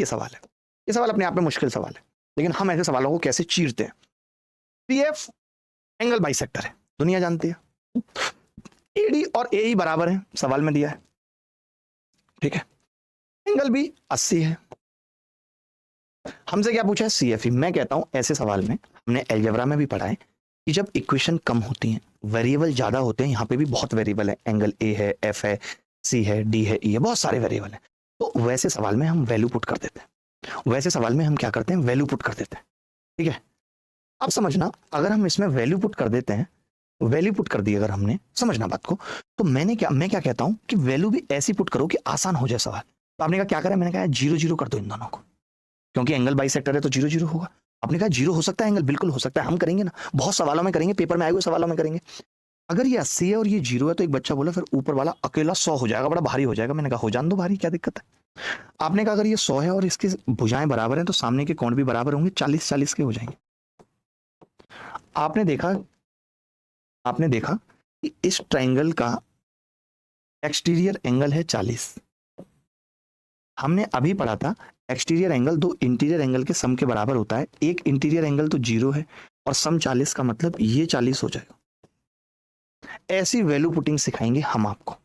ये सवाल है। ये सवाल अपने आप में मुश्किल सवाल है, लेकिन हम ऐसे सवालों को कैसे चीरते हैं। पीएफ एंगल बाइसेक्टर है, दुनिया जानती है। एडी और एई बराबर है, सवाल में दिया है, ठीक है। एंगल भी 80 है। हमसे क्या पूछा है, सीएफई। मैं कहता हूं ऐसे सवाल में, हमने अलजेब्रा में भी पढ़ा है कि जब इक्वेशन कम होती हैं, वेरिएबल ज्यादा होते हैं, यहां पे भी बहुत वेरिएबल है, एंगल ए है, एफ है, सी है, डी है, ई है, बहुत सारे वेरिएबल है, तो वैसे सवाल में हम वैल्यू पुट कर देते हैं। वैसे सवाल में हम क्या करते हैं, वैल्यू पुट कर देते हैं, ठीक है। अब समझना, अगर हम इसमें वैल्यू पुट कर देते हैं, वैल्यू पुट कर दी अगर हमने, समझना बात को, तो मैं क्या कहता हूं कि वैल्यू भी ऐसी पुट करो कि आसान हो जाए सवाल। तो आपने कहा क्या करें, मैंने कहा 0 0 कर दो इन दोनों को, क्योंकि एंगल बाइसेक्टर है तो 0 0 होगा। आपने कहा 0 हो सकता है एंगल, बिल्कुल हो सकता है, हम करेंगे ना, बहुत सवालों में करेंगे, पेपर में आए हुए सवालों में करेंगे। अगर ये 80 है और ये 0 है, तो एक बच्चा बोला फिर ऊपर वाला अकेला 100 हो जाएगा, बड़ा भारी हो जाएगा। मैंने कहा हो जान दो भारी, क्या दिक्कत है। आपने कहा अगर ये 100 है और इसकी भुजाएं बराबर हैं, तो सामने के कोण भी बराबर होंगे, 40-40 के हो जाएंगे। आपने देखा कि इस ट्राइंगल का एक्सटीरियर एंगल है 40। हमने अभी पढ़ा था एक्सटीरियर एंगल दो इंटीरियर एंगल के सम के बराबर होता है। एक इंटीरियर एंगल तो 0 है और सम 40 का मतलब ये 40 हो जाएगा। ऐसी वैल्यू पुटिंग सिखाएंगे हम आपको।